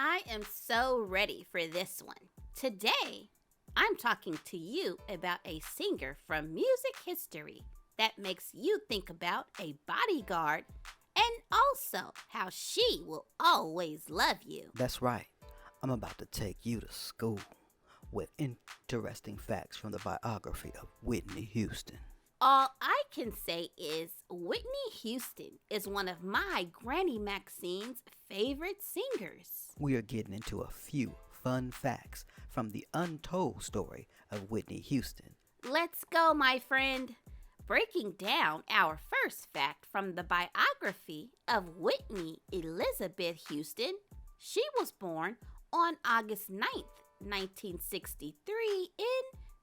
I am so ready for this one. Today, I'm talking to you about a singer from music history that makes you think about a bodyguard and also how she will always love you. That's right. I'm about to take you to school with interesting facts from the biography of Whitney Houston. All I can say is Whitney Houston is one of my Granny Maxine's favorite singers. We are getting into a few fun facts from the untold story of Whitney Houston. Let's go, my friend. Breaking down our first fact from the biography of Whitney Elizabeth Houston, she was born on August 9th, 1963 in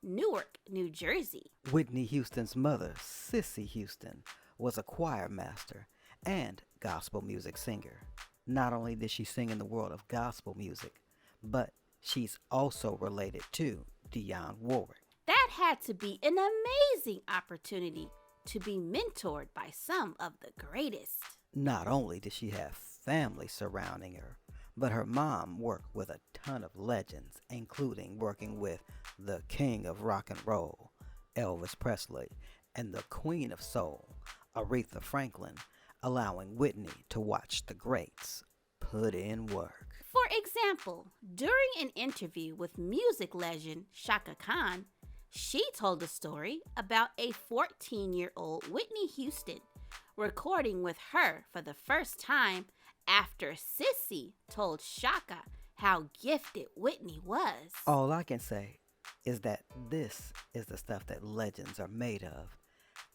Newark, New Jersey. Whitney Houston's mother, Sissy Houston, was a choir master and gospel music singer. Not only did she sing in the world of gospel music, but she's also related to Dionne Warwick. That had to be an amazing opportunity to be mentored by some of the greatest. Not only did she have family surrounding her, but her mom worked with a ton of legends, including working with the king of rock and roll, Elvis Presley, and the queen of soul, ARETHA Franklin, allowing Whitney to watch the greats put in work. For example, during an interview with music legend Chaka Khan, she told a story about a 14-year-old Whitney Houston recording with her for the first time after Sissy told Chaka how gifted Whitney was. All I can say is that this is the stuff that legends are made of,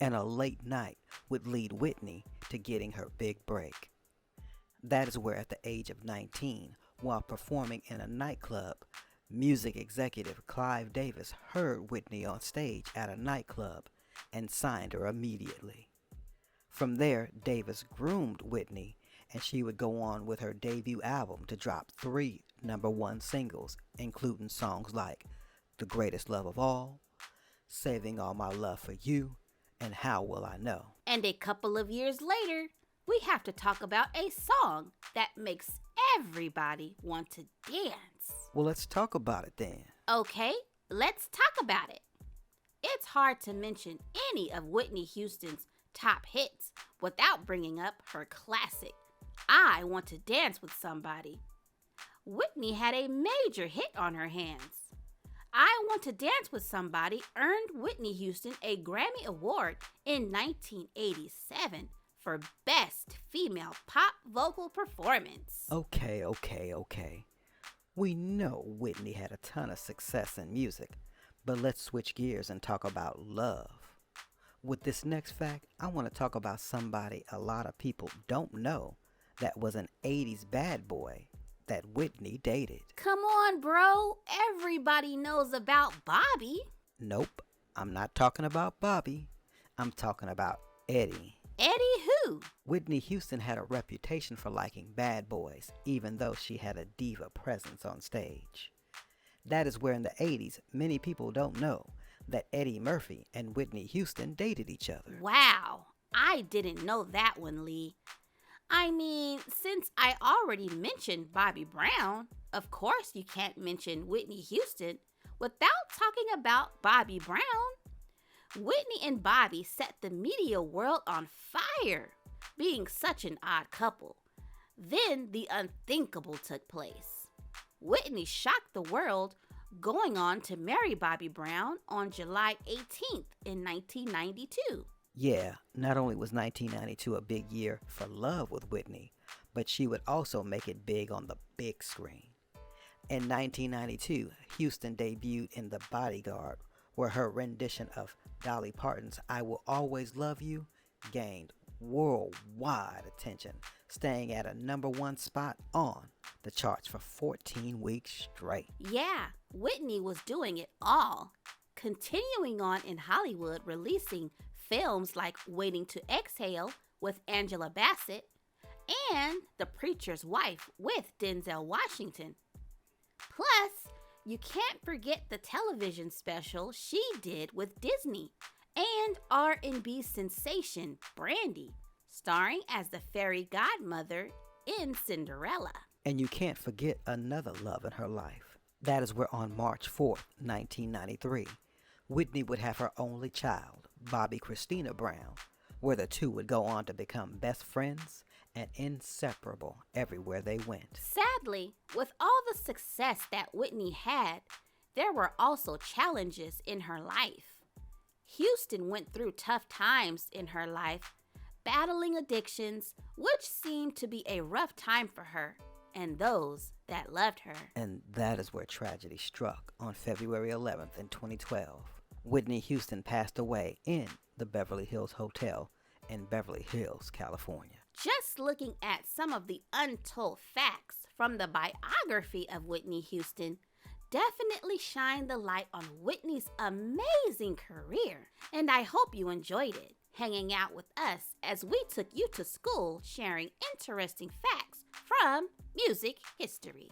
and a late night would lead Whitney to getting her big break. That is where at the age of 19, while performing in a nightclub, music executive Clive Davis heard Whitney on stage at a nightclub and signed her immediately. From there, Davis groomed Whitney, and she would go on with her debut album to drop 3 #1 singles, including songs like The Greatest Love of All, Saving All My Love for You, and How Will I Know. And a couple of years later, we have to talk about a song that makes everybody want to dance. Well, let's talk about it then. Okay, let's talk about it. It's hard to mention any of Whitney Houston's top hits without bringing up her classic, I Want to Dance with Somebody. Whitney had a major hit on her hands. I Want to Dance with Somebody earned Whitney Houston a Grammy Award in 1987 for Best Female Pop Vocal Performance. Okay. We know Whitney had a ton of success in music, but let's switch gears and talk about love. With this next fact, I want to talk about somebody a lot of people don't know that was an 80s bad boy that Whitney dated. Come on, bro. Everybody knows about Bobby. Nope, I'm not talking about Bobby. I'm talking about Eddie. Eddie who? Whitney Houston had a reputation for liking bad boys, even though she had a diva presence on stage. That is where in the 80s, many people don't know that Eddie Murphy and Whitney Houston dated each other. Wow, I didn't know that one, Lee. I mean, since I already mentioned Bobby Brown, of course you can't mention Whitney Houston without talking about Bobby Brown. Whitney and Bobby set the media world on fire, being such an odd couple. Then the unthinkable took place. Whitney shocked the world, going on to marry Bobby Brown on July 18th in 1992. Yeah, not only was 1992 a big year for love with Whitney, but she would also make it big on the big screen. In 1992, Houston debuted in The Bodyguard, where her rendition of Dolly Parton's I Will Always Love You gained worldwide attention, staying at a #1 spot on the charts for 14 weeks straight. Yeah, Whitney was doing it all, continuing on in Hollywood, releasing films like Waiting to Exhale with Angela Bassett and The Preacher's Wife with Denzel Washington. Plus, you can't forget the television special she did with Disney and R&B sensation Brandy, starring as the fairy godmother in Cinderella. And you can't forget another love in her life. That is where on March 4th, 1993, Whitney would have her only child, Bobby Kristina Brown, where the two would go on to become best friends and inseparable everywhere they went. Sadly, with all the success that Whitney had, there were also challenges in her life. Houston went through tough times in her life, battling addictions, which seemed to be a rough time for her and those that loved her. And that is where tragedy struck on February 11th in 2012. Whitney Houston passed away in the Beverly Hills Hotel in Beverly Hills, California. Just looking at some of the untold facts from the biography of Whitney Houston definitely shine the light on Whitney's amazing career. And I hope you enjoyed it, hanging out with us as we took you to school sharing interesting facts from music history.